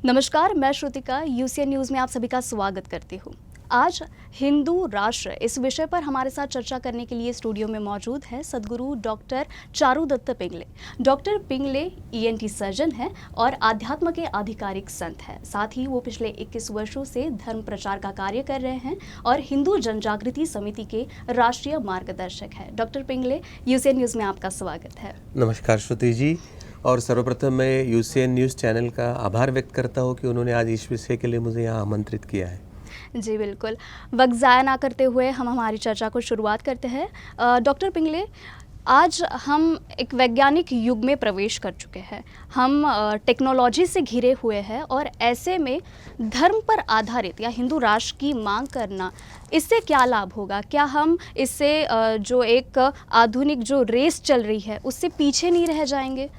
नमस्कार, मैं Shrutika UCN news में आप सभी का स्वागत करती हूँ। आज हिंदू राष्ट्र इस विषय पर हमारे साथ चर्चा करने के लिए स्टूडियो में मौजूद है Sadguru doctor Charudatt Pingle. Doctor Pingle ENT surgeon हैं और आध्यात्म के आधिकारिक संत हैं। साथ ही वो पिछले 21 वर्षों से धर्म प्रचार का कार्य कर रहे हैं और हिंदू जनजागृति समिति के राष्ट्रीय मार्गदर्शक हैं। डॉक्टर पिंगले, यूसीएन न्यूज़ में आपका स्वागत है। नमस्कार श्रुति जी, और सर्वप्रथम मैं यूसीएन न्यूज़ चैनल का आभार व्यक्त करता हूँ कि उन्होंने आज इस विषय के लिए मुझे यहाँ आमंत्रित किया है। जी बिल्कुल, वक्त ज़ाया ना करते हुए हम हमारी चर्चा को शुरुआत करते हैं। डॉक्टर पिंगले, आज हम एक वैज्ञानिक युग में प्रवेश कर चुके हैं। हम टेक्नोलॉजी से घिरे हुए हैं और ऐसे में धर्म पर आधारित या हिंदू राष्ट्र की मांग करना, इससे क्या लाभ होगा? क्या हम इससे जो एक आधुनिक जो रेस चल रही है उससे पीछे नहीं रह जाएंगे?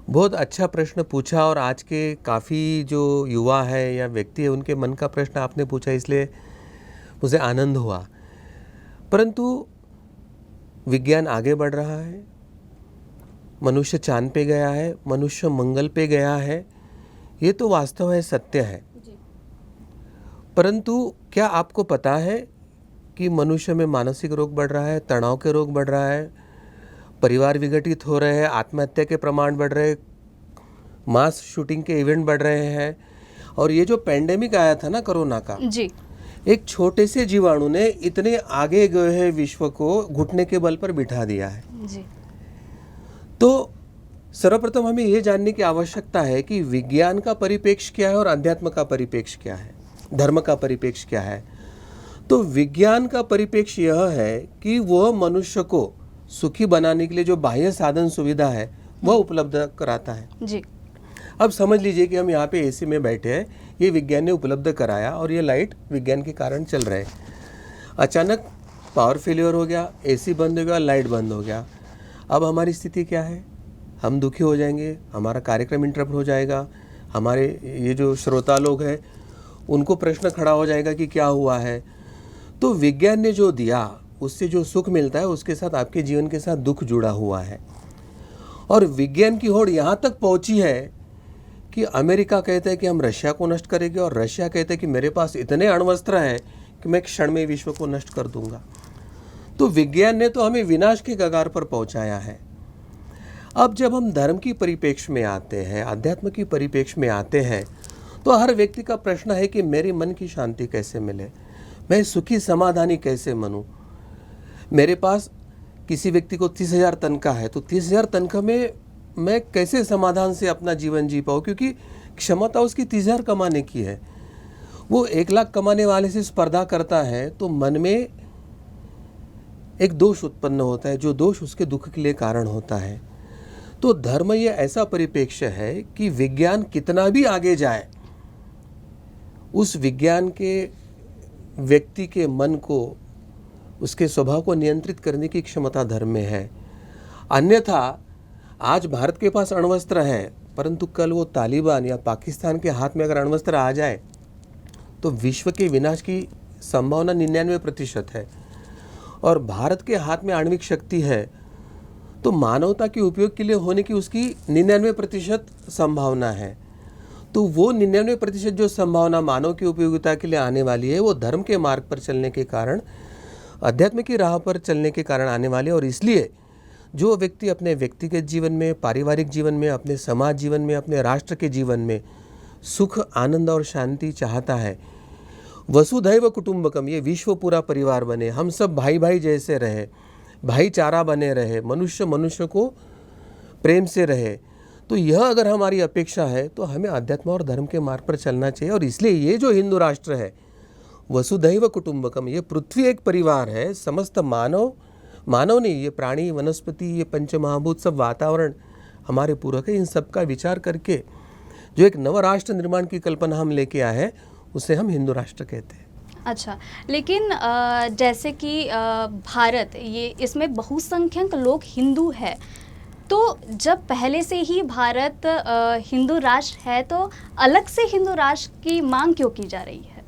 बहुत अच्छा प्रश्न पूछा, और आज के काफ़ी जो युवा है या व्यक्ति है उनके मन का प्रश्न आपने पूछा, इसलिए मुझे आनंद हुआ। परंतु विज्ञान आगे बढ़ रहा है, मनुष्य चांद पे गया है, मनुष्य मंगल पे गया है, ये तो वास्तव है, सत्य है। परंतु क्या आपको पता है कि मनुष्य में मानसिक रोग बढ़ रहा है, तनाव के रोग बढ़ रहा है, परिवार विघटित हो रहे हैं, आत्महत्या के प्रमाण बढ़ रहे, मास शूटिंग के इवेंट बढ़ रहे हैं। और ये जो पैंडेमिक आया था ना कोरोना का जी, एक छोटे से जीवाणु ने इतने आगे गए हैं विश्व को घुटने के बल पर बिठा दिया है जी। तो सर्वप्रथम हमें ये जानने की आवश्यकता है कि विज्ञान का परिप्रेक्ष्य क्या है और अध्यात्म का परिप्रेक्ष्य क्या है, धर्म का परिप्रेक्ष्य क्या है। तो विज्ञान का परिप्रेक्ष्य यह है कि वह मनुष्य को सुखी बनाने के लिए जो बाह्य साधन सुविधा है वह उपलब्ध कराता है जी। अब समझ लीजिए कि हम यहाँ पे एसी में बैठे हैं, ये विज्ञान ने उपलब्ध कराया और ये लाइट विज्ञान के कारण चल रहे हैं। अचानक पावर फेलियर हो गया, एसी बंद हो गया, लाइट बंद हो गया। अब हमारी स्थिति क्या है? हम दुखी हो जाएंगे, हमारा कार्यक्रम इंटरप्ट हो जाएगा, हमारे ये जो श्रोता लोग हैं उनको प्रश्न खड़ा हो जाएगा कि क्या हुआ है। तो विज्ञान ने जो दिया उससे जो सुख मिलता है उसके साथ आपके जीवन के साथ दुख जुड़ा हुआ है। और विज्ञान की होड़ यहाँ तक पहुँची है कि अमेरिका कहता है कि हम रशिया को नष्ट करेंगे, और रशिया कहता है कि मेरे पास इतने अण्वस्त्र हैं कि मैं एक क्षण में विश्व को नष्ट कर दूंगा। तो विज्ञान ने तो हमें विनाश के कगार पर पहुँचाया है। अब जब हम धर्म की परिप्रेक्ष्य में आते हैं, अध्यात्म की परिप्रेक्ष्य में आते हैं, तो हर व्यक्ति का प्रश्न है कि मेरे मन की शांति कैसे मिले, मैं सुखी समाधानी कैसे बनूं। मेरे पास किसी व्यक्ति को 30,000 तनख्वाह है, तो 30,000 तनख्वाह में मैं कैसे समाधान से अपना जीवन जी पाऊँ, क्योंकि क्षमता उसकी 30,000 कमाने की है। वो 1 लाख कमाने वाले से स्पर्धा करता है तो मन में एक दोष उत्पन्न होता है, जो दोष उसके दुख के लिए कारण होता है। तो धर्म ये ऐसा परिप्रेक्ष्य है कि विज्ञान कितना भी आगे जाए, उस विज्ञान के व्यक्ति के मन को, उसके स्वभाव को नियंत्रित करने की क्षमता धर्म में है। अन्यथा आज भारत के पास अण्वस्त्र है, परंतु कल वो तालिबान या पाकिस्तान के हाथ में अगर अण्वस्त्र आ जाए तो विश्व के विनाश की संभावना 99% है। और भारत के हाथ में आणविक शक्ति है तो मानवता के उपयोग के लिए होने की उसकी 99% संभावना है। तो वो 99% जो संभावना मानव की उपयोगिता के लिए आने वाली है, वो धर्म के मार्ग पर चलने के कारण, अध्यात्म की राह पर चलने के कारण आने वाली है। और इसलिए जो व्यक्ति अपने व्यक्तिगत जीवन में, पारिवारिक जीवन में, अपने समाज जीवन में, अपने राष्ट्र के जीवन में सुख, आनंद और शांति चाहता है, वसुधैव कुटुंबकम, ये विश्व पूरा परिवार बने, हम सब भाई भाई जैसे रहे, भाईचारा बने रहे, मनुष्य मनुष्य को प्रेम से रहे, तो यह अगर हमारी अपेक्षा है तो हमें अध्यात्म और धर्म के मार्ग पर चलना चाहिए। और इसलिए ये जो हिंदू राष्ट्र है, वसुधैव कुटुंबकम, ये पृथ्वी एक परिवार है, समस्त मानव नहीं, ये प्राणी, वनस्पति, ये पंचमहाभूत, सब वातावरण हमारे पूरक है। इन सब का विचार करके जो एक नव राष्ट्र निर्माण की कल्पना हम लेके आए हैं, उसे हम हिंदू राष्ट्र कहते हैं। अच्छा, लेकिन जैसे कि भारत, ये इसमें बहुसंख्यक लोग हिंदू है, तो जब पहले से ही भारत हिंदू राष्ट्र है तो अलग से हिंदू राष्ट्र की मांग क्यों की जा रही है?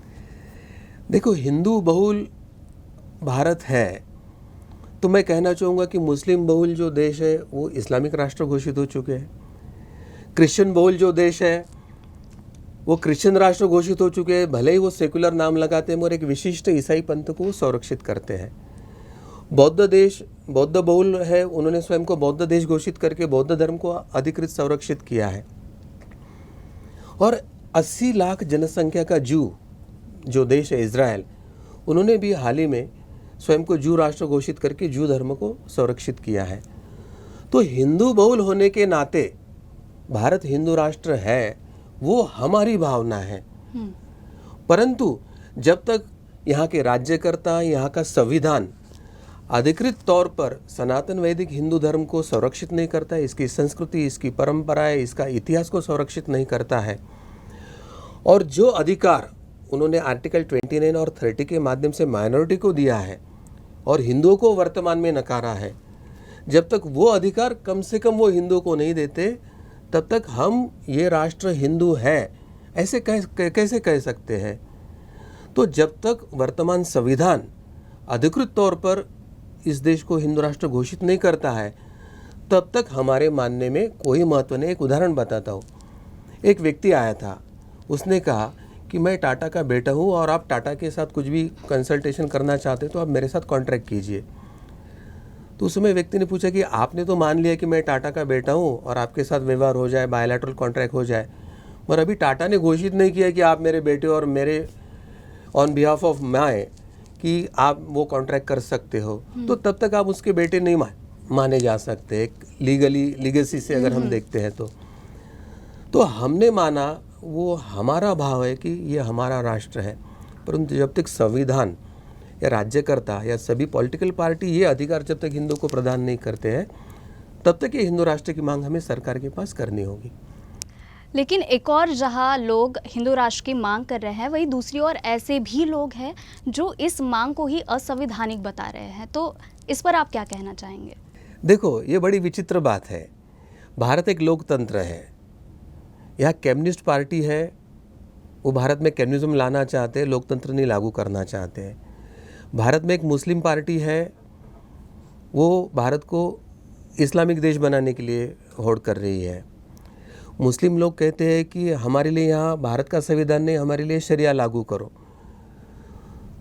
देखो, हिंदू बहुल भारत है तो मैं कहना चाहूँगा कि मुस्लिम बहुल जो देश है वो इस्लामिक राष्ट्र घोषित हो चुके हैं, क्रिश्चियन बहुल जो देश है वो क्रिश्चियन राष्ट्र घोषित हो चुके हैं, भले ही वो सेकुलर नाम लगाते हैं और एक विशिष्ट ईसाई पंथ को संरक्षित करते हैं। बौद्ध देश बौद्ध बहुल है, उन्होंने स्वयं को बौद्ध देश घोषित करके बौद्ध धर्म को अधिकृत संरक्षित किया है। और 80 लाख जनसंख्या का जो देश है इजराइल, उन्होंने भी हाल ही में स्वयं को जू राष्ट्र घोषित करके जू धर्म को संरक्षित किया है। तो हिंदू बहुल होने के नाते भारत हिंदू राष्ट्र है, वो हमारी भावना है। परंतु जब तक यहाँ के राज्यकर्ता, यहाँ का संविधान अधिकृत तौर पर सनातन वैदिक हिंदू धर्म को संरक्षित नहीं करता है, इसकी संस्कृति, इसकी परंपराएं, इसका इतिहास को संरक्षित नहीं करता है, और जो अधिकार उन्होंने आर्टिकल 29 और 30 के माध्यम से माइनॉरिटी को दिया है और हिंदुओं को वर्तमान में नकारा है, जब तक वो अधिकार कम से कम वो हिंदुओं को नहीं देते, तब तक हम ये राष्ट्र हिंदू है ऐसे कैसे कह सकते हैं। तो जब तक वर्तमान संविधान अधिकृत तौर पर इस देश को हिंदू राष्ट्र घोषित नहीं करता है, तब तक हमारे मानने में कोई महत्व नहीं। एक उदाहरण बताता हूँ। एक व्यक्ति आया था, उसने कहा कि मैं टाटा का बेटा हूँ और आप टाटा के साथ कुछ भी कंसल्टेशन करना चाहते तो आप मेरे साथ कॉन्ट्रैक्ट कीजिए। तो उस समय व्यक्ति ने पूछा कि आपने तो मान लिया कि मैं टाटा का बेटा हूँ और आपके साथ व्यवहार हो जाए, बायलैटरल कॉन्ट्रैक्ट हो जाए, पर अभी टाटा ने घोषित नहीं किया कि आप मेरे बेटे और मेरे ऑन बिहाफ ऑफ माय कि आप वो कॉन्ट्रैक्ट कर सकते हो, तो तब तक आप उसके बेटे नहीं माने जा सकते। एक लीगेसी से अगर हम देखते हैं तो हमने माना, वो हमारा भाव है कि ये हमारा राष्ट्र है। परंतु जब तक संविधान या राज्यकर्ता या सभी पॉलिटिकल पार्टी ये अधिकार जब तक हिंदू को प्रदान नहीं करते हैं, तब तक ये हिंदू राष्ट्र की मांग हमें सरकार के पास करनी होगी। लेकिन एक और जहां लोग हिंदू राष्ट्र की मांग कर रहे हैं, वहीं दूसरी ओर ऐसे भी लोग हैं जो इस मांग को ही असंवैधानिक बता रहे हैं। तो इस पर आप क्या कहना चाहेंगे? देखो, ये बड़ी विचित्र बात है। भारत एक लोकतंत्र है, यहाँ कम्युनिस्ट पार्टी है, वो भारत में कम्युनिज्म लाना चाहते हैं, लोकतंत्र नहीं लागू करना चाहते हैं। भारत में एक मुस्लिम पार्टी है, वो भारत को इस्लामिक देश बनाने के लिए होड़ कर रही है। मुस्लिम लोग कहते हैं कि हमारे लिए यहाँ भारत का संविधान नहीं, हमारे लिए शरिया लागू करो।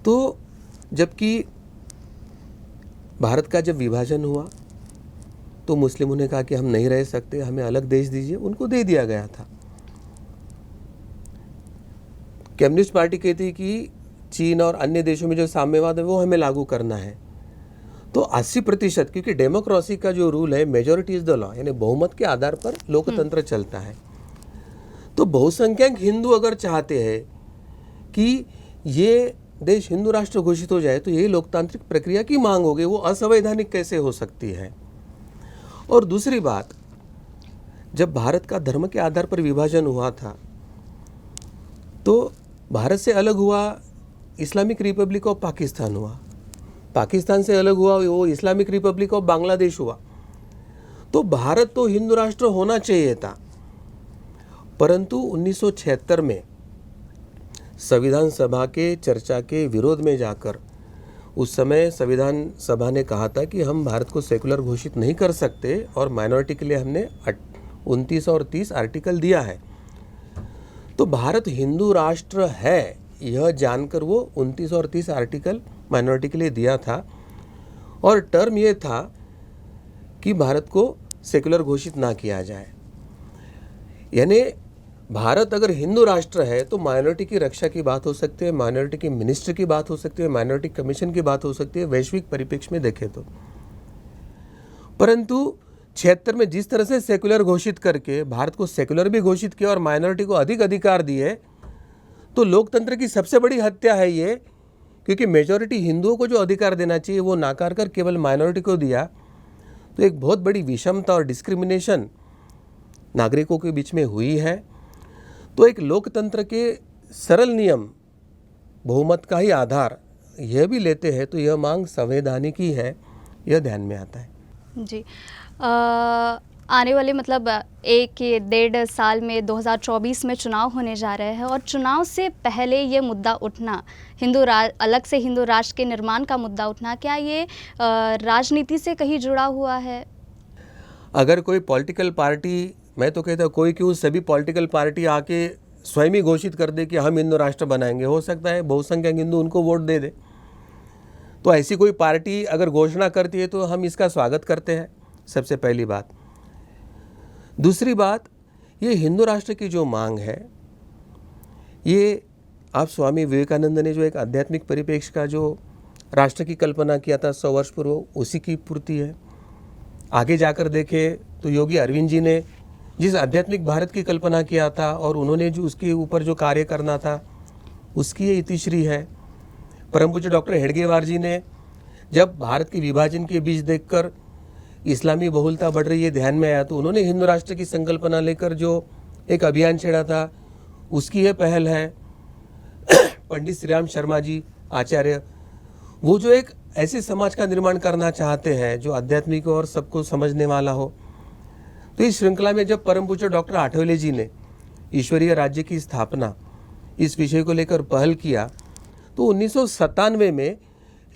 तो जबकि भारत का जब विभाजन हुआ तो मुस्लिमों ने कहा कि हम नहीं रह सकते, हमें अलग देश दीजिए, उनको दे दिया गया था। कम्युनिस्ट पार्टी कहती है कि चीन और अन्य देशों में जो साम्यवाद है वो हमें लागू करना है। तो 80%, क्योंकि डेमोक्रेसी का जो रूल है, मेजॉरिटी इज द लॉ, यानी बहुमत के आधार पर लोकतंत्र चलता है। तो बहुसंख्यक हिंदू अगर चाहते हैं कि ये देश हिंदू राष्ट्र घोषित हो जाए, तो यही लोकतांत्रिक प्रक्रिया की मांग होगी, वो असंवैधानिक कैसे हो सकती है। और दूसरी बात, जब भारत का धर्म के आधार पर विभाजन हुआ था, तो भारत से अलग हुआ इस्लामिक रिपब्लिक ऑफ पाकिस्तान हुआ, पाकिस्तान से अलग हुआ वो इस्लामिक रिपब्लिक ऑफ बांग्लादेश हुआ। तो भारत तो हिंदू राष्ट्र होना चाहिए था, परंतु 1976 में संविधान सभा के चर्चा के विरोध में जाकर उस समय संविधान सभा ने कहा था कि हम भारत को सेकुलर घोषित नहीं कर सकते, और माइनॉरिटी के लिए हमने 29 और 30 आर्टिकल दिया है। तो भारत हिंदू राष्ट्र है यह जानकर वो 29 और 30 आर्टिकल माइनॉरिटी के लिए दिया था, और टर्म ये था कि भारत को सेकुलर घोषित ना किया जाए। यानी भारत अगर हिंदू राष्ट्र है तो माइनॉरिटी की रक्षा की बात हो सकती है, माइनॉरिटी की मिनिस्टर की बात हो सकती है, माइनॉरिटी कमीशन की बात हो सकती है, वैश्विक परिप्रेक्ष्य में देखें तो। परंतु 76 में जिस तरह से सेकुलर घोषित करके भारत को सेकुलर भी घोषित किया और माइनॉरिटी को अधिक अधिकार दिए, तो लोकतंत्र की सबसे बड़ी हत्या है ये, क्योंकि मेजॉरिटी हिंदुओं को जो अधिकार देना चाहिए वो नाकार कर केवल माइनॉरिटी को दिया। तो एक बहुत बड़ी विषमता और डिस्क्रिमिनेशन नागरिकों के बीच में हुई है। तो एक लोकतंत्र के सरल नियम बहुमत का ही आधार यह भी लेते हैं, तो यह मांग संवैधानिक ही है, यह ध्यान में आता है। जी, आने वाले मतलब 1-1.5 साल में 2024 में चुनाव होने जा रहे हैं और चुनाव से पहले ये मुद्दा उठना, अलग से हिंदू राष्ट्र के निर्माण का मुद्दा उठना, क्या ये राजनीति से कहीं जुड़ा हुआ है? अगर कोई पॉलिटिकल पार्टी, मैं तो कहता हूँ कोई क्यों, सभी पॉलिटिकल पार्टी आके स्वयं ही घोषित कर दे कि हम हिंदू राष्ट्र बनाएंगे, हो सकता है बहुसंख्यक हिंदू उनको वोट दे दे। तो ऐसी कोई पार्टी अगर घोषणा करती है तो हम इसका स्वागत करते हैं, सबसे पहली बात। दूसरी बात, ये हिंदू राष्ट्र की जो मांग है, ये आप स्वामी विवेकानंद ने जो एक आध्यात्मिक परिप्रेक्ष्य का जो राष्ट्र की कल्पना किया था 100 वर्ष पूर्व, उसी की पूर्ति है। आगे जाकर देखें तो योगी अरविंद जी ने जिस आध्यात्मिक भारत की कल्पना किया था और उन्होंने जो उसके ऊपर जो कार्य करना था, उसकी ये इतिश्री है। परम पूज्य डॉक्टर हेडगेवार जी ने जब भारत के विभाजन के बीच देखकर इस्लामी बहुलता बढ़ रही है ध्यान में आया, तो उन्होंने हिंदू राष्ट्र की संकल्पना लेकर जो एक अभियान छेड़ा था, उसकी ये पहल है। पंडित श्री राम शर्मा जी आचार्य, वो जो एक ऐसे समाज का निर्माण करना चाहते हैं जो आध्यात्मिक और सबको समझने वाला हो। तो इस श्रृंखला में जब परम पूज्य डॉक्टर आठवले जी ने ईश्वरीय राज्य की स्थापना इस विषय को लेकर पहल किया, तो 1997 में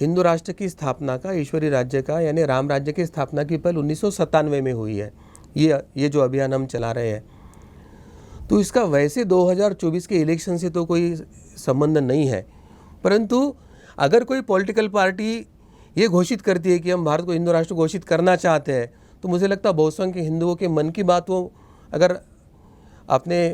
हिंदू राष्ट्र की स्थापना का, ईश्वरीय राज्य का यानी राम राज्य की स्थापना की पहल 1997 में हुई है। ये जो अभियान हम चला रहे हैं, तो इसका वैसे 2024 के इलेक्शन से तो कोई संबंध नहीं है, परंतु अगर कोई पॉलिटिकल पार्टी ये घोषित करती है कि हम भारत को हिंदू राष्ट्र घोषित करना चाहते हैं, तो मुझे लगता है बहुसंख्यक हिंदुओं के मन की बात वो अगर अपने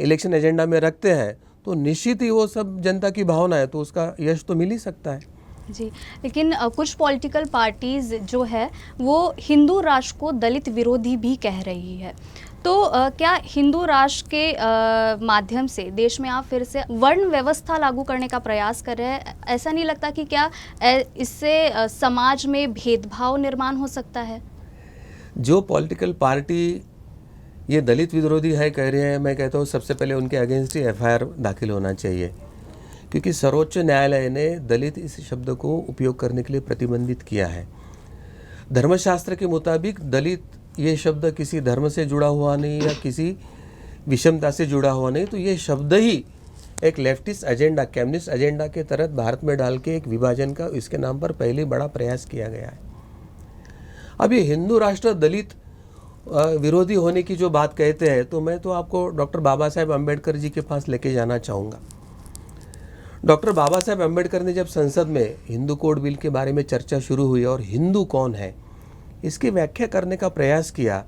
इलेक्शन एजेंडा में रखते हैं, तो निश्चित ही वो सब जनता की भावना है, तो उसका यश तो मिल ही सकता है। जी, लेकिन कुछ पॉलिटिकल पार्टीज जो है वो हिंदू राष्ट्र को दलित विरोधी भी कह रही है। तो क्या हिंदू राष्ट्र के माध्यम से देश में आप फिर से वर्ण व्यवस्था लागू करने का प्रयास कर रहे हैं? ऐसा नहीं लगता कि क्या इससे समाज में भेदभाव निर्माण हो सकता है? जो पॉलिटिकल पार्टी ये दलित विरोधी है कह रहे हैं, मैं कहता हूँ सबसे पहले उनके अगेंस्ट ही एफआईआर दाखिल होना चाहिए, क्योंकि सर्वोच्च न्यायालय ने दलित इस शब्द को उपयोग करने के लिए प्रतिबंधित किया है। धर्मशास्त्र के मुताबिक दलित ये शब्द किसी धर्म से जुड़ा हुआ नहीं या किसी विषमता से जुड़ा हुआ नहीं, तो ये शब्द ही एक लेफ्टिस्ट एजेंडा, कम्युनिस्ट एजेंडा के तहत भारत में डाल के एक विभाजन का इसके नाम पर पहले बड़ा प्रयास किया गया है। अब ये हिंदू राष्ट्र दलित विरोधी होने की जो बात कहते हैं, तो मैं तो आपको डॉक्टर बाबा साहेब अम्बेडकर जी के पास लेके जाना चाहूँगा। डॉक्टर बाबा साहेब अम्बेडकर ने जब संसद में हिंदू कोड बिल के बारे में चर्चा शुरू हुई और हिंदू कौन है इसकी व्याख्या करने का प्रयास किया,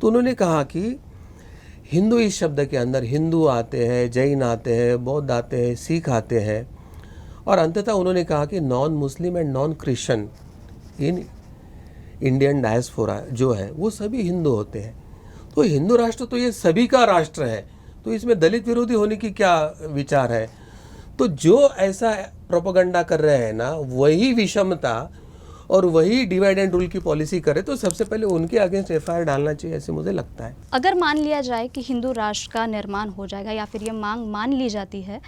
तो उन्होंने कहा कि हिंदू इस शब्द के अंदर हिंदू आते हैं, जैन आते हैं, बौद्ध आते हैं, सिख आते हैं, और अंततः उन्होंने कहा कि non Muslim and non Christian in Indian diaspora जो है वो सभी हिंदू होते हैं। तो हिंदू राष्ट्र तो ये सभी का राष्ट्र है, तो इसमें दलित विरोधी होने की क्या विचार है? तो जो ऐसा प्रोपेगेंडा कर रहे हैं ना, वही विषमता और वही डिवाइड एंड रूल की पॉलिसी करे, तो सबसे पहले उनके अगेंस्ट एफआईआर डालना चाहिए, ऐसे मुझे लगता है। अगर मान लिया जाए कि हिंदू राष्ट्र का निर्माण हो जाएगा या फिर ये मांग मान ली जाती है,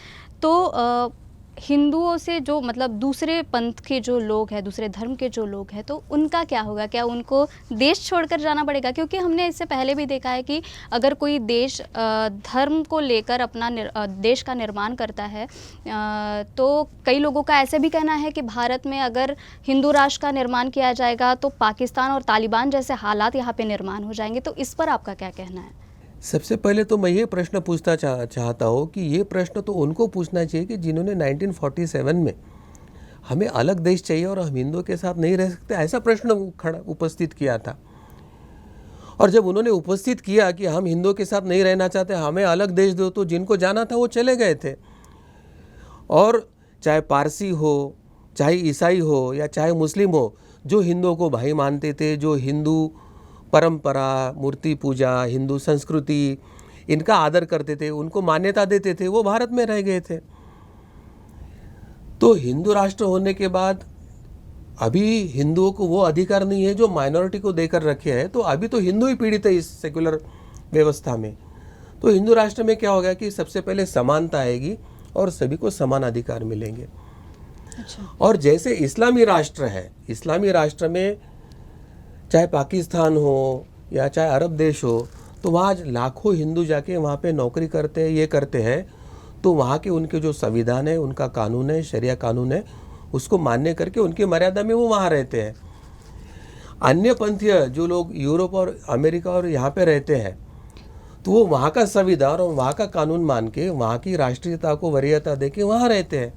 तो हिंदुओं से जो मतलब दूसरे पंथ के जो लोग हैं, दूसरे धर्म के जो लोग हैं, तो उनका क्या होगा? क्या उनको देश छोड़कर जाना पड़ेगा? क्योंकि हमने इससे पहले भी देखा है कि अगर कोई देश धर्म को लेकर अपना देश का निर्माण करता है, तो कई लोगों का ऐसे भी कहना है कि भारत में अगर हिंदू राष्ट्र का निर्माण किया जाएगा तो पाकिस्तान और तालिबान जैसे हालात यहाँ पे निर्माण हो जाएंगे। तो इस पर आपका क्या कहना है? सबसे पहले तो मैं ये प्रश्न पूछना चाहता हूँ कि ये प्रश्न तो उनको पूछना चाहिए कि जिन्होंने 1947 में हमें अलग देश चाहिए और हम हिंदुओं के साथ नहीं रह सकते, ऐसा प्रश्न उपस्थित किया था। और जब उन्होंने उपस्थित किया कि हम हिंदुओं के साथ नहीं रहना चाहते, हमें अलग देश दो, तो जिनको जाना था वो चले गए थे। और चाहे पारसी हो, चाहे ईसाई हो या चाहे मुस्लिम हो, जो हिंदुओं को भाई मानते थे, जो हिंदू परंपरा, मूर्ति पूजा, हिंदू संस्कृति इनका आदर करते थे, उनको मान्यता देते थे, वो भारत में रह गए थे। तो हिंदू राष्ट्र होने के बाद अभी हिंदुओं को वो अधिकार नहीं है जो माइनॉरिटी को देकर रखे हैं, तो अभी तो हिंदू ही पीड़ित है इस सेकुलर व्यवस्था में। तो हिंदू राष्ट्र में क्या होगा कि सबसे पहले समानता आएगी और सभी को समान अधिकार मिलेंगे। अच्छा। और जैसे इस्लामी राष्ट्र है, इस्लामी राष्ट्र में चाहे पाकिस्तान हो, या चाहे अरब देश हो, तो वहाँ लाखों हिंदू जाके वहाँ पे नौकरी करते हैं, ये करते हैं, तो वहाँ के उनके जो संविधान है, उनका कानून है, शरिया कानून है, उसको मान्य करके उनकी मर्यादा में वो वहाँ रहते हैं। अन्य पंथीय जो लोग यूरोप और अमेरिका और यहाँ पे रहते हैं, तो वो वहाँ का संविधान और वहाँ का कानून मान के वहाँ की राष्ट्रीयता को वरीयता दे के वहाँ रहते हैं।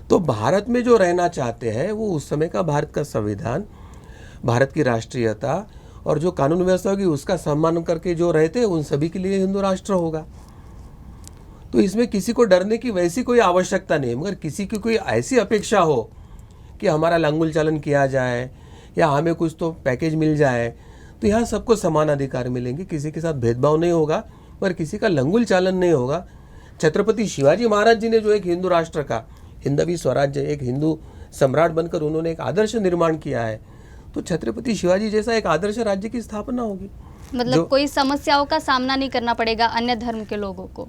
तो भारत में जो रहना चाहते हैं वो उस समय का भारत का संविधान, भारत की राष्ट्रीयता और जो कानून व्यवस्था होगी उसका सम्मान करके जो रहते हैं उन सभी के लिए हिंदू राष्ट्र होगा। तो इसमें किसी को डरने की वैसी कोई आवश्यकता नहीं है, मगर किसी की कोई ऐसी अपेक्षा हो कि हमारा लांगुल चालन किया जाए या हमें कुछ तो पैकेज मिल जाए, तो यहाँ सबको समान अधिकार मिलेंगे, किसी के साथ भेदभाव नहीं होगा, पर किसी का लंगुल चालन नहीं होगा। छत्रपति शिवाजी महाराज जी ने जो एक हिंदू राष्ट्र का, हिंदवी स्वराज्य, एक हिंदू सम्राट बनकर उन्होंने एक आदर्श निर्माण किया है, तो छत्रपति शिवाजी जैसा एक आदर्श राज्य की स्थापना होगी। मतलब कोई समस्याओं का सामना नहीं करना पड़ेगा अन्य धर्म के लोगों को।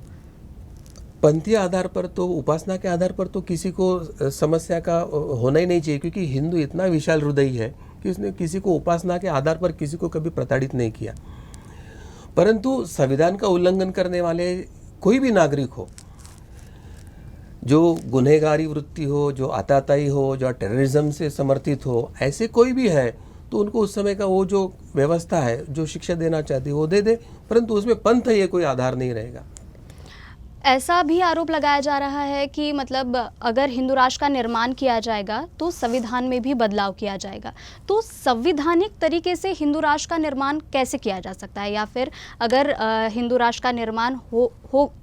पंथीय आधार पर तो, उपासना के आधार पर तो किसी को समस्या का होना ही नहीं चाहिए, क्योंकि हिंदू इतना विशाल हृदयी है कि उसने किसी को उपासना के आधार पर किसी को कभी प्रताड़ित नहीं किया। परंतु संविधान का उल्लंघन करने वाले कोई भी नागरिक हो, जो गुनहगारी वृत्ति हो, जो आतताई हो, जो टेररिज्म से समर्थित हो, ऐसे कोई भी है, तो उनको उस समय का वो जो व्यवस्था है, जो शिक्षा देना चाहती है वो दे दे, परंतु उसमें पंथ ये कोई आधार नहीं रहेगा। ऐसा भी आरोप लगाया जा रहा है कि मतलब अगर हिंदू राष्ट्र का निर्माण किया जाएगा तो संविधान में भी बदलाव किया जाएगा। तो संवैधानिक तरीके से हिंदू राष्ट्र का निर्माण कैसे किया जा सकता है, या फिर अगर हिंदू राष्ट्र का निर्माण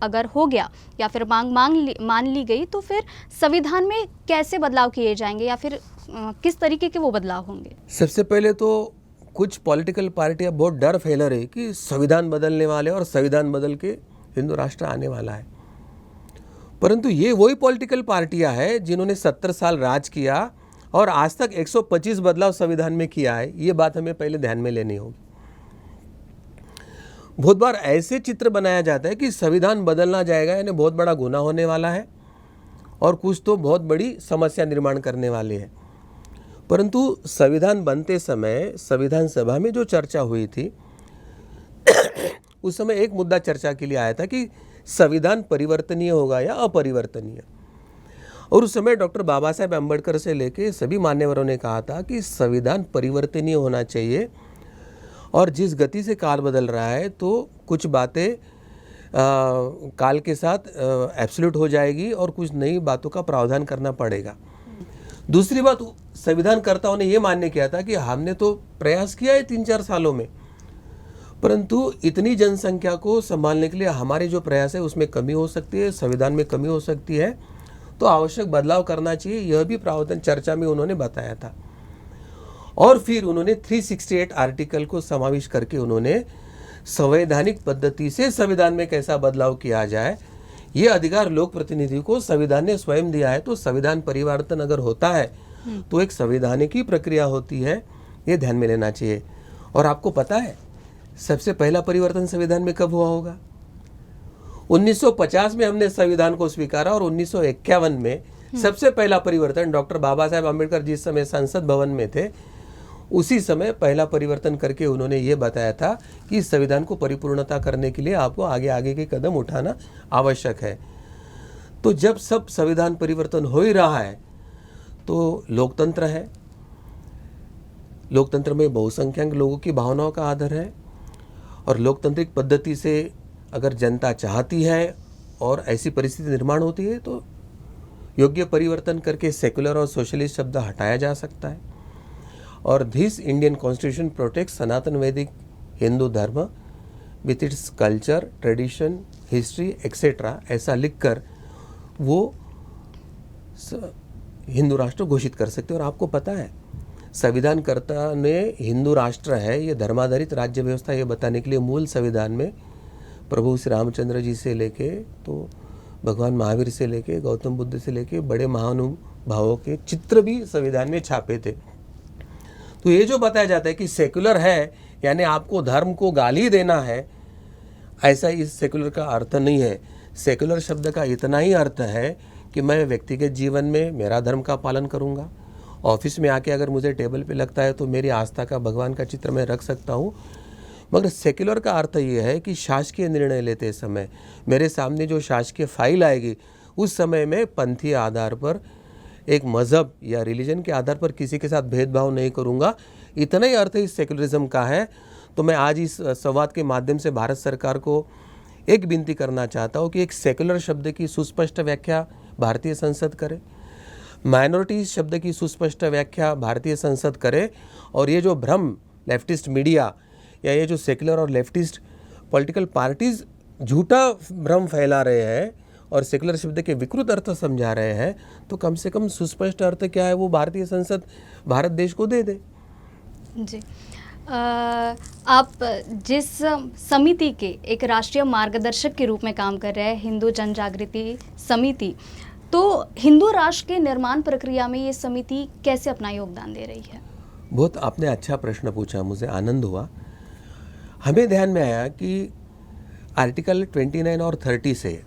अगर हो गया या फिर मान ली गई, तो फिर संविधान में कैसे बदलाव किए जाएंगे या फिर किस तरीके के वो बदलाव होंगे? सबसे पहले तो कुछ पॉलिटिकल पार्टियां बहुत डर फैला रही कि संविधान बदलने वाले और संविधान बदल के हिंदू राष्ट्र आने वाला है। परंतु ये वही पॉलिटिकल पार्टियां हैं जिन्होंने 70 साल राज किया और आज तक 125 बदलाव संविधान में किया है। ये बात हमें पहले ध्यान में लेनी होगी। बहुत बार ऐसे चित्र बनाया जाता है कि संविधान बदलना जाएगा यानी बहुत बड़ा गुनाह होने वाला है और कुछ तो बहुत बड़ी समस्या निर्माण करने वाली है। परंतु संविधान बनते समय संविधान सभा में जो चर्चा हुई थी उस समय एक मुद्दा चर्चा के लिए आया था कि संविधान परिवर्तनीय होगा या अपरिवर्तनीय। और उस समय डॉक्टर बाबा साहेब अम्बेडकर से लेके सभी मान्यवरों ने कहा था कि संविधान परिवर्तनीय होना चाहिए और जिस गति से काल बदल रहा है तो कुछ बातें काल के साथ एब्सोल्यूट हो जाएगी और कुछ नई बातों का प्रावधान करना पड़ेगा। दूसरी बात, संविधानकर्ताओं ने यह मान्य किया था कि हमने तो प्रयास किया है 3-4 सालों में, परंतु इतनी जनसंख्या को संभालने के लिए हमारे जो प्रयास है उसमें कमी हो सकती है, संविधान में कमी हो सकती है, तो आवश्यक बदलाव करना चाहिए। यह भी प्रावधान चर्चा में उन्होंने बताया था। और फिर उन्होंने 368 आर्टिकल को समावेश करके उन्होंने संवैधानिक पद्धति से संविधान में कैसा बदलाव किया जाए, ये अधिकार लोक प्रतिनिधि को संविधान ने स्वयं दिया है। तो संविधान परिवर्तन अगर होता है तो एक संवैधानिक ही प्रक्रिया होती है, ये ध्यान में लेना चाहिए। और आपको पता है सबसे पहला परिवर्तन संविधान में कब हुआ होगा? 1950 में हमने संविधान को स्वीकारा और 1951 में सबसे पहला परिवर्तन डॉक्टर बाबा साहेब अम्बेडकर जिस समय संसद भवन में थे उसी समय पहला परिवर्तन करके उन्होंने ये बताया था कि संविधान को परिपूर्णता करने के लिए आपको आगे आगे के कदम उठाना आवश्यक है। तो जब सब संविधान परिवर्तन हो ही रहा है तो लोकतंत्र है, लोकतंत्र में बहुसंख्यक लोगों की भावनाओं का आदर है और लोकतांत्रिक पद्धति से अगर जनता चाहती है और ऐसी परिस्थिति निर्माण होती है तो योग्य परिवर्तन करके सेकुलर और सोशलिस्ट शब्द हटाया जा सकता है। और दिस इंडियन कॉन्स्टिट्यूशन प्रोटेक्ट सनातन वैदिक हिंदू धर्म with its culture, tradition, history etcetera, ऐसा लिखकर वो हिंदू राष्ट्र घोषित कर सकते हैं। और आपको पता है संविधानकर्ता ने हिंदू राष्ट्र है, ये धर्माधारित राज्य व्यवस्था, ये बताने के लिए मूल संविधान में प्रभु श्री रामचंद्र जी से लेके तो भगवान महावीर से लेके गौतम बुद्ध से लेके बड़े महानुभावों के चित्र भी संविधान में छापे थे। तो ये जो बताया जाता है कि सेकुलर है यानी आपको धर्म को गाली देना है, ऐसा इस सेकुलर का अर्थ नहीं है। सेकुलर शब्द का इतना ही अर्थ है कि मैं व्यक्तिगत जीवन में मेरा धर्म का पालन करूंगा ऑफिस में आके अगर मुझे टेबल पे लगता है तो मेरी आस्था का भगवान का चित्र मैं रख सकता हूँ। मगर सेक्युलर का अर्थ ये है कि शासकीय निर्णय लेते समय मेरे सामने जो शासकीय फाइल आएगी उस समय में पंथीय आधार पर, एक मज़हब या रिलीजन के आधार पर किसी के साथ भेदभाव नहीं करूँगा। इतना ही अर्थ इस सेक्युलरिज्म का है। तो मैं आज इस संवाद के माध्यम से भारत सरकार को एक विनती करना चाहता हूँ कि एक सेक्युलर शब्द की सुस्पष्ट व्याख्या भारतीय संसद करे, माइनॉरिटी शब्द की सुस्पष्ट व्याख्या भारतीय संसद करे, और ये जो भ्रम लेफ्टिस्ट मीडिया या ये जो सेक्युलर और लेफ्टिस्ट पॉलिटिकल पार्टीज झूठा भ्रम फैला रहे हैं और सेक्युलर शब्द के विकृत अर्थ समझा रहे हैं, तो कम से कम सुस्पष्ट अर्थ क्या है वो भारतीय संसद भारत देश को दे दे। जी, आप जिस समिति के एक राष्ट्रीय मार्गदर्शक के रूप में काम कर रहे हैं, हिंदू जन जागृति समिति, तो हिंदू राष्ट्र के निर्माण प्रक्रिया में ये समिति कैसे अपना योगदान दे रही है? बहुत आपने अच्छा प्रश्न पूछा, मुझे आनंद हुआ। हमें ध्यान में आया कि आर्टिकल 29 और 30 से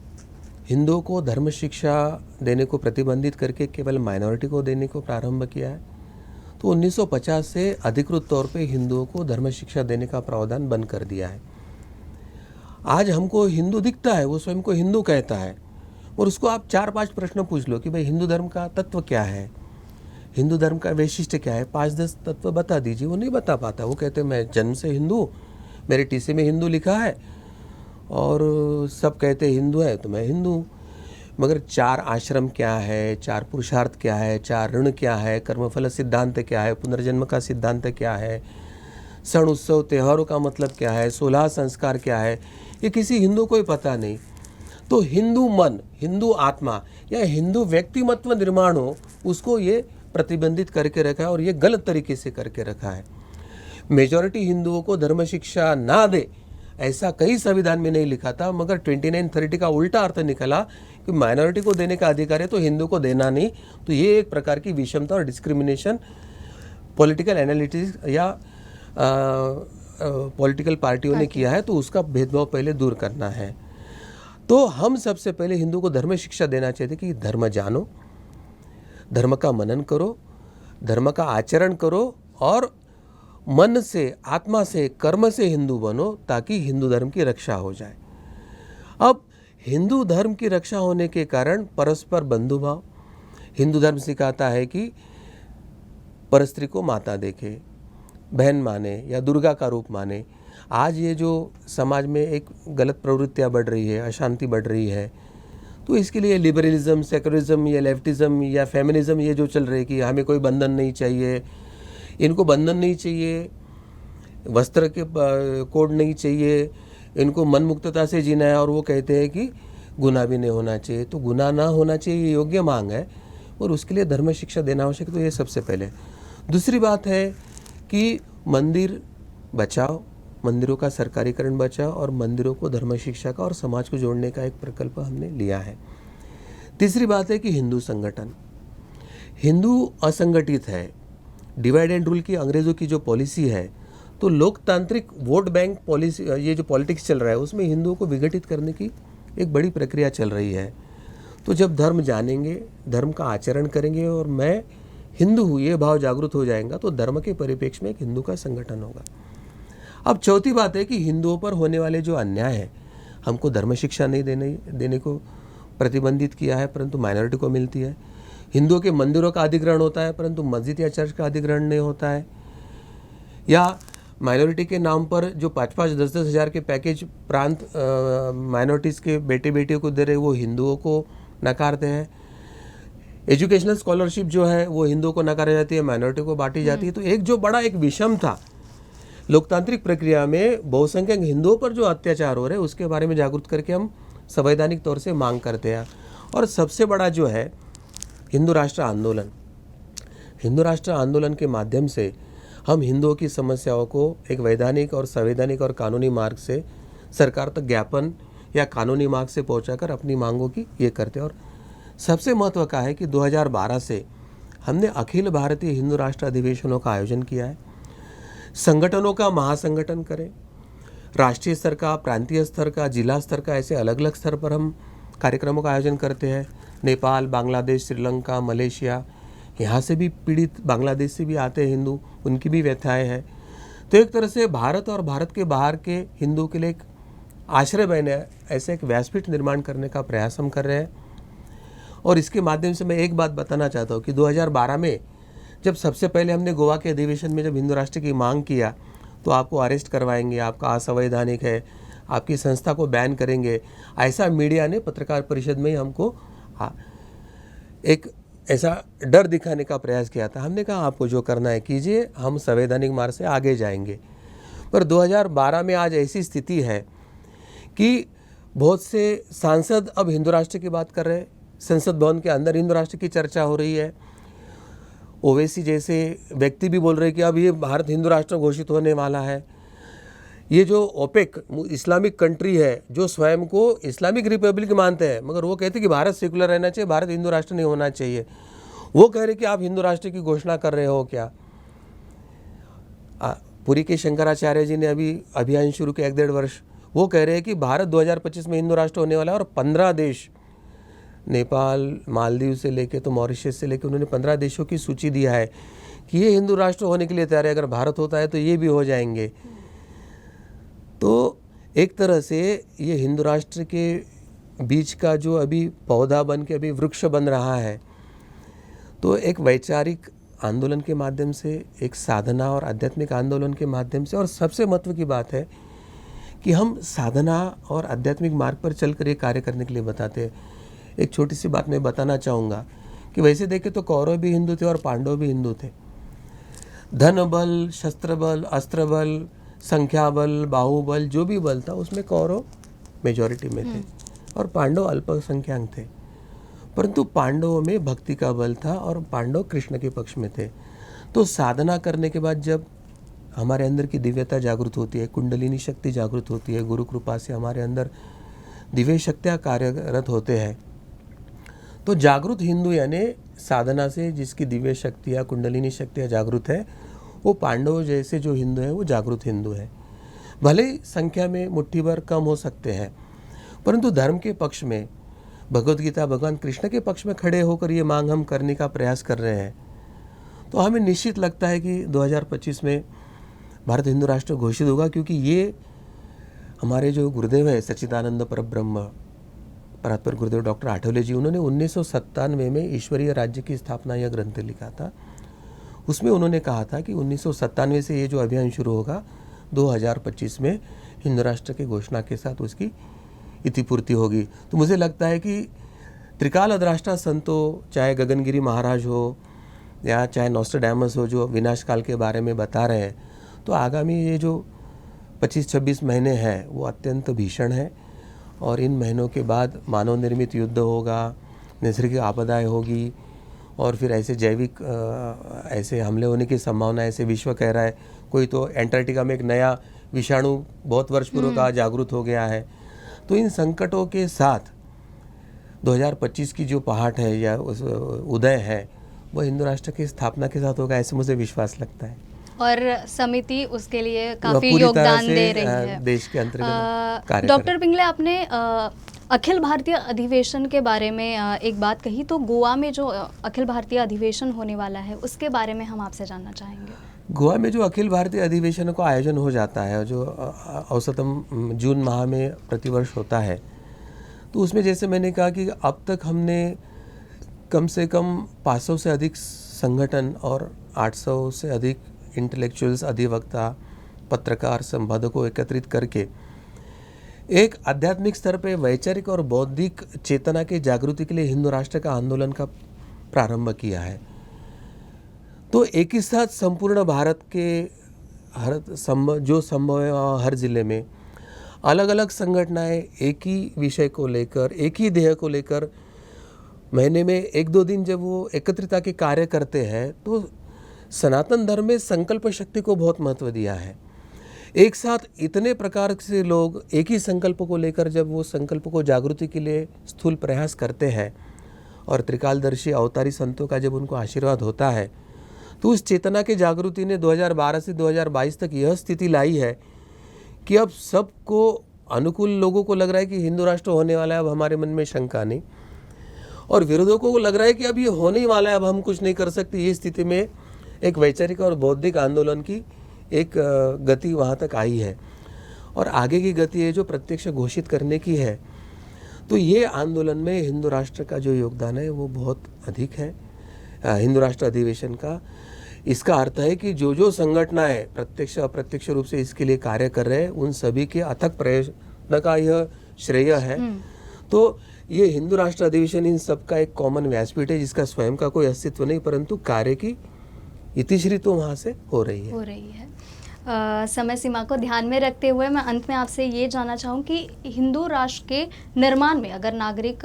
हिंदुओं को धर्म शिक्षा देने को प्रतिबंधित करके केवल माइनॉरिटी को देने को प्रारंभ किया है। तो 1950 से अधिकृत तौर पे हिंदुओं को धर्म शिक्षा देने का प्रावधान बंद कर दिया है। आज हमको हिंदू दिखता है, वो स्वयं को हिंदू कहता है, और उसको आप 4-5 प्रश्न पूछ लो कि भाई हिंदू धर्म का तत्व क्या है, हिंदू धर्म का वैशिष्ट्य क्या है, 5-10 तत्व बता दीजिए। वो नहीं बता पाता। वो कहते हैं मैं जन्म से हिंदू, मेरे टीसी में हिंदू लिखा है और सब कहते हिंदू है तो मैं हिंदू। मगर 4 आश्रम क्या है, 4 पुरुषार्थ क्या है, 4 ऋण क्या है, कर्मफल सिद्धांत क्या है, पुनर्जन्म का सिद्धांत क्या है, क्षण उत्सव त्योहारों का मतलब क्या है, 16 संस्कार क्या है, ये किसी हिंदू को ही पता नहीं। तो हिंदू मन, हिंदू आत्मा या हिंदू व्यक्तिमत्व निर्माण हो, उसको ये प्रतिबंधित करके रखा है और ये गलत तरीके से करके रखा है। मेजॉरिटी हिंदुओं को धर्म शिक्षा ना दे ऐसा कहीं संविधान में नहीं लिखा था, मगर 29-30 का उल्टा अर्थ निकला कि माइनॉरिटी को देने का अधिकार है तो हिंदू को देना नहीं। तो ये एक प्रकार की विषमता और डिस्क्रिमिनेशन पॉलिटिकल एनालिटिक्स या पॉलिटिकल पार्टियों ने किया है, तो उसका भेदभाव पहले दूर करना है। तो हम सबसे पहले हिंदू को धर्म शिक्षा देना चाहते कि धर्म जानो, धर्म का मनन करो, धर्म का आचरण करो और मन से, आत्मा से, कर्म से हिंदू बनो, ताकि हिंदू धर्म की रक्षा हो जाए। अब हिंदू धर्म की रक्षा होने के कारण परस्पर बंधुभाव, हिंदू धर्म सिखाता है कि परस्त्री को माता देखे, बहन माने या दुर्गा का रूप माने। आज ये जो समाज में एक गलत प्रवृत्तियाँ बढ़ रही है, अशांति बढ़ रही है, तो इसके लिए लिबरलिज्म, सेक्युलरिज्म या लेफ्टिज्म या फेमिनिज्म ये जो चल रही है कि हमें कोई बंधन नहीं चाहिए, इनको बंधन नहीं चाहिए, वस्त्र के कोड नहीं चाहिए, इनको मन मुक्तता से जीना है, और वो कहते हैं कि गुनाह भी नहीं होना चाहिए। तो गुनाह ना होना चाहिए ये योग्य मांग है और उसके लिए धर्म शिक्षा देना आवश्यक। तो ये सबसे पहले। दूसरी बात है कि मंदिर बचाओ, मंदिरों का सरकारीकरण बचाओ और मंदिरों को धर्म शिक्षा का और समाज को जोड़ने का एक प्रकल्प हमने लिया है। तीसरी बात है कि हिंदू संगठन, हिंदू असंगठित है, डिवाइड एंड रूल की अंग्रेज़ों की जो पॉलिसी है, तो लोकतांत्रिक वोट बैंक पॉलिसी, ये जो पॉलिटिक्स चल रहा है उसमें हिंदुओं को विघटित करने की एक बड़ी प्रक्रिया चल रही है। तो जब धर्म जानेंगे, धर्म का आचरण करेंगे और मैं हिंदू हूँ ये भाव जागृत हो जाएगा, तो धर्म के परिप्रेक्ष्य में एक हिंदू का संगठन होगा। अब चौथी बात है कि हिंदुओं पर होने वाले जो अन्याय है, हमको धर्म शिक्षा नहीं देने को प्रतिबंधित किया है, परंतु माइनॉरिटी को मिलती है। हिंदुओं के मंदिरों का अधिग्रहण होता है परंतु मस्जिद या चर्च का अधिग्रहण नहीं होता है। या माइनॉरिटी के नाम पर जो 5-5, 10-10 हज़ार के पैकेज प्रांत माइनॉरिटीज़ के बेटे बेटियों को दे रहे, वो हिंदुओं को नकारते हैं। एजुकेशनल स्कॉलरशिप जो है वो हिंदुओं को नकारी जाती है, माइनॉरिटी को बांटी जाती है। तो एक जो बड़ा एक विषम था लोकतांत्रिक प्रक्रिया में बहुसंख्यक हिंदुओं पर जो अत्याचार हो रहे हैं उसके बारे में जागरूक करके हम संवैधानिक तौर से मांग करते हैं। और सबसे बड़ा जो है हिंदू राष्ट्र आंदोलन, हिंदू राष्ट्र आंदोलन के माध्यम से हम हिंदुओं की समस्याओं को एक वैधानिक और संवैधानिक और कानूनी मार्ग से सरकार तक ज्ञापन या कानूनी मार्ग से पहुंचाकर अपनी मांगों की ये करते हैं। और सबसे महत्व का है कि 2012 से हमने अखिल भारतीय हिंदू राष्ट्र अधिवेशनों का आयोजन किया है। संगठनों का महासंगठन करें, राष्ट्रीय स्तर का, प्रांतीय स्तर का, जिला स्तर का, ऐसे अलग अलग स्तर पर हम कार्यक्रमों का आयोजन करते हैं। नेपाल, बांग्लादेश, श्रीलंका, मलेशिया यहाँ से भी पीड़ित बांग्लादेश से भी आते हैं हिंदू, उनकी भी व्यथाएं हैं। तो एक तरह से भारत और भारत के बाहर के हिंदू के लिए एक आश्रय बने, ऐसे एक व्यासपीठ निर्माण करने का प्रयास हम कर रहे हैं। और इसके माध्यम से मैं एक बात बताना चाहता हूँ कि 2012 में जब सबसे पहले हमने गोवा के अधिवेशन में जब हिंदू राष्ट्र की मांग किया, तो आपको अरेस्ट करवाएंगे, आपका असंवैधानिक है, आपकी संस्था को बैन करेंगे, ऐसा मीडिया ने पत्रकार परिषद में ही हमको एक ऐसा डर दिखाने का प्रयास किया था। हमने कहा आपको जो करना है कीजिए, हम संवैधानिक मार्ग से आगे जाएंगे। पर 2012 में आज ऐसी स्थिति है कि बहुत से सांसद अब हिंदू राष्ट्र की बात कर रहे हैं, संसद भवन के अंदर हिंदू राष्ट्र की चर्चा हो रही है। ओवैसी जैसे व्यक्ति भी बोल रहे हैं कि अब ये भारत हिंदू राष्ट्र घोषित होने वाला है। ये जो ओपेक इस्लामिक कंट्री है, जो स्वयं को इस्लामिक रिपब्लिक मानते हैं, मगर वो कहते हैं कि भारत सेकुलर रहना चाहिए, भारत हिंदू राष्ट्र नहीं होना चाहिए, वो कह रहे कि आप हिंदू राष्ट्र की घोषणा कर रहे हो क्या। पुरी के शंकराचार्य जी ने अभी अभियान शुरू किया 1-1.5 वर्ष, वो कह रहे हैं कि भारत 2025 में हिंदू राष्ट्र होने वाला है। और 15 देश, नेपाल, मालदीव से लेके तो मॉरिशस से लेके, उन्होंने 15 देशों की सूची दिया है कि ये हिंदू राष्ट्र होने के लिए तैयार है, अगर भारत होता है तो ये भी हो जाएंगे। तो एक तरह से ये हिंदू राष्ट्र के बीच का जो अभी पौधा बन के अभी वृक्ष बन रहा है, तो एक वैचारिक आंदोलन के माध्यम से, एक साधना और आध्यात्मिक आंदोलन के माध्यम से, और सबसे महत्व की बात है कि हम साधना और आध्यात्मिक मार्ग पर चलकर ये कार्य करने के लिए बताते हैं। एक छोटी सी बात मैं बताना चाहूँगा कि वैसे देखें तो कौरव भी हिंदू थे और पांडव भी हिंदू थे। धन बल, शस्त्र बल, अस्त्र बल, संख्या बल, बाहुबल, जो भी बल था उसमें कौरव मेजॉरिटी में थे और पांडव अल्पसंख्यक थे। परंतु पांडवों में भक्ति का बल था और पांडव कृष्ण के पक्ष में थे। तो साधना करने के बाद जब हमारे अंदर की दिव्यता जागृत होती है, कुंडलिनी शक्ति जागृत होती है, गुरु कृपा से हमारे अंदर दिव्य शक्तियाँ कार्यरत होते हैं, तो जागृत हिंदू यानी साधना से जिसकी दिव्य शक्तियाँ, कुंडलिनी शक्तियाँ जागृत है, वो पांडव जैसे जो हिंदू है वो जागृत हिंदू है। भले ही संख्या में मुट्ठी भर कम हो सकते हैं, परंतु धर्म के पक्ष में, भगवद गीता भगवान कृष्ण के पक्ष में खड़े होकर ये मांग हम करने का प्रयास कर रहे हैं। तो हमें निश्चित लगता है कि 2025 में भारत हिंदू राष्ट्र घोषित होगा, क्योंकि ये हमारे जो गुरुदेव है सच्चिदानंद परब्रह्म परात्पर गुरुदेव डॉक्टर आठवले जी, उन्होंने 1997 में ईश्वरीय राज्य की स्थापना यह ग्रंथ लिखा था। उसमें उन्होंने कहा था कि 1997 से ये जो अभियान शुरू होगा, 2025 में हिंदू राष्ट्र की घोषणा के साथ उसकी इतिपूर्ति होगी। तो मुझे लगता है कि त्रिकाल अद्राष्टा संतों, चाहे गगनगिरी महाराज हो या चाहे नॉस्ट्रडेमस हो, जो विनाश काल के बारे में बता रहे हैं, तो आगामी ये जो 25-26 महीने हैं वो अत्यंत भीषण है। और इन महीनों के बाद मानव निर्मित युद्ध होगा, नैसर्गिक आपदाएं होगी, और फिर ऐसे जैविक ऐसे हमले होने की संभावना, ऐसे विश्व कह रहा है। कोई तो एंटार्क्टिका में एक नया विषाणु बहुत वर्ष पूर्व का जागृत हो गया है। तो इन संकटों के साथ 2025 की जो पहाड़ है या उस उदय है, वो हिंदू राष्ट्र की स्थापना के साथ होगा, ऐसे मुझे विश्वास लगता है। और समिति उसके लिए काफ़ी योगदान दे रही है देश के अंतर्गत कार्य। डॉक्टर पिंगले, आपने अखिल भारतीय अधिवेशन के बारे में एक बात कही, तो गोवा में जो अखिल भारतीय अधिवेशन होने वाला है उसके बारे में हम आपसे जानना चाहेंगे। गोवा में जो अखिल भारतीय अधिवेशन का आयोजन हो जाता है, जो औसतम जून माह में प्रतिवर्ष होता है, तो उसमें जैसे मैंने कहा कि अब तक हमने कम से कम 500 से अधिक संगठन और 800 से अधिक इंटेलेक्चुअल्स, अधिवक्ता, पत्रकार, संपादकों को एकत्रित करके एक आध्यात्मिक स्तर पे वैचारिक और बौद्धिक चेतना की जागृति के लिए हिंदू राष्ट्र का आंदोलन का प्रारंभ किया है। तो एक ही साथ संपूर्ण भारत के जो संभव है हर जिले में अलग अलग संगठनाएं एक ही विषय को लेकर, एक ही ध्येय को लेकर महीने में 1-2 दिन जब वो एकत्रितता के कार्य करते हैं, तो सनातन धर्म में संकल्प शक्ति को बहुत महत्व दिया है। एक साथ इतने प्रकार से लोग एक ही संकल्प को लेकर जब वो संकल्प को जागृति के लिए स्थूल प्रयास करते हैं और त्रिकालदर्शी अवतारी संतों का जब उनको आशीर्वाद होता है, तो उस चेतना के जागृति ने 2012 से 2022 तक यह स्थिति लाई है कि अब सबको अनुकूल लोगों को लग रहा है कि हिंदू राष्ट्र होने वाला है, अब हमारे मन में शंका नहीं। और विरोधकों को लग रहा है कि अब ये होने ही वाला है, अब हम कुछ नहीं कर सकते। ये स्थिति में एक वैचारिक और बौद्धिक आंदोलन की एक गति वहाँ तक आई है और आगे की गति है जो प्रत्यक्ष घोषित करने की है। तो ये आंदोलन में हिंदू राष्ट्र का जो योगदान है वो बहुत अधिक है। हिंदू राष्ट्र अधिवेशन का इसका अर्थ है कि जो जो संगठनाएं प्रत्यक्ष अप्रत्यक्ष रूप से इसके लिए कार्य कर रहे हैं उन सभी के अथक प्रयत्न का यह श्रेय है। तो ये हिंदू राष्ट्र अधिवेशन इन सबका एक कॉमन व्यासपीठ है जिसका स्वयं का कोई अस्तित्व नहीं, परंतु कार्य की इतिश्री तो वहाँ से हो रही है। समय सीमा को ध्यान में रखते हुए मैं अंत में आपसे ये जानना चाहूँ कि हिंदू राष्ट्र के निर्माण में अगर नागरिक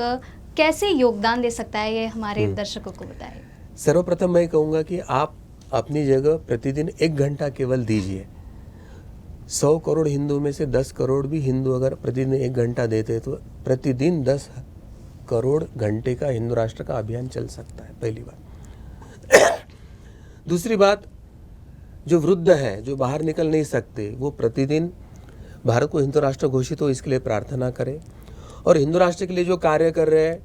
कैसे योगदान दे सकता है, ये हमारे दर्शकों को बताइए। सर्वप्रथम मैं कहूँगा कि आप अपनी जगह प्रतिदिन 1 घंटा केवल दीजिए। 100 करोड़ हिंदू में से 10 करोड़ भी हिंदू अगर प्रतिदिन 1 घंटा देते तो प्रतिदिन 10 करोड़ घंटे का हिंदू राष्ट्र का अभियान चल सकता है, पहली बात। दूसरी बात, जो वृद्ध है, जो बाहर निकल नहीं सकते, वो प्रतिदिन भारत को हिंदू राष्ट्र घोषित हो इसके लिए प्रार्थना करें और हिंदू राष्ट्र के लिए जो कार्य कर रहे हैं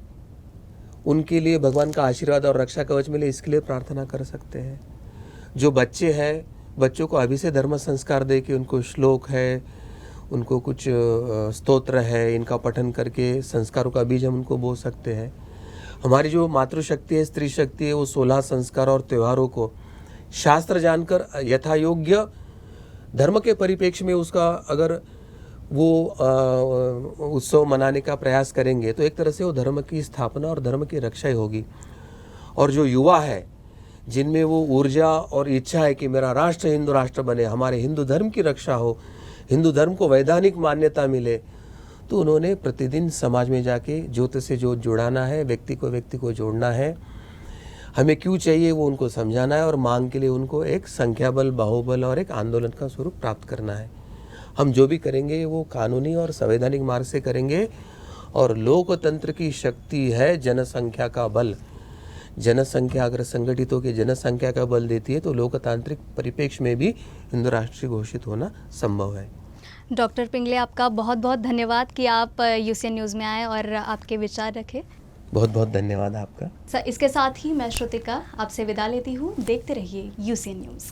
उनके लिए भगवान का आशीर्वाद और रक्षा कवच मिले इसके लिए प्रार्थना कर सकते हैं। जो बच्चे हैं, बच्चों को अभी से धर्म संस्कार दे के उनको श्लोक है, उनको कुछ स्तोत्र है, इनका पठन करके संस्कारों का बीज हम उनको बो सकते हैं। हमारी जो मातृशक्ति है, स्त्री शक्ति है, वो 16 संस्कार और त्योहारों को शास्त्र जानकर यथा योग्य धर्म के परिप्रेक्ष्य में उसका अगर वो उत्सव मनाने का प्रयास करेंगे तो एक तरह से वो धर्म की स्थापना और धर्म की रक्षा ही होगी। और जो युवा है जिनमें वो ऊर्जा और इच्छा है कि मेरा राष्ट्र हिंदू राष्ट्र बने, हमारे हिंदू धर्म की रक्षा हो, हिंदू धर्म को वैधानिक मान्यता मिले, तो उन्होंने प्रतिदिन समाज में जाके ज्योत से ज्योत जुड़ाना है, व्यक्ति को जोड़ना है। हमें क्यों चाहिए वो उनको समझाना है और मांग के लिए उनको एक संख्या बल, बाहुबल और एक आंदोलन का स्वरूप प्राप्त करना है। हम जो भी करेंगे वो कानूनी और संवैधानिक मार्ग से करेंगे और लोकतंत्र की शक्ति है जनसंख्या का बल। जनसंख्या अगर संगठित होकर जनसंख्या का बल देती है तो लोकतांत्रिक परिप्रेक्ष्य में भी हिंदू राष्ट्र घोषित होना संभव है। डॉक्टर पिंगले, आपका बहुत बहुत धन्यवाद कि आप यूसीएन न्यूज़ में आए और आपके विचार रखे। बहुत बहुत धन्यवाद आपका। इसके साथ ही मैं श्रुतिका आपसे विदा लेती हूँ। देखते रहिए यूसीएन न्यूज़।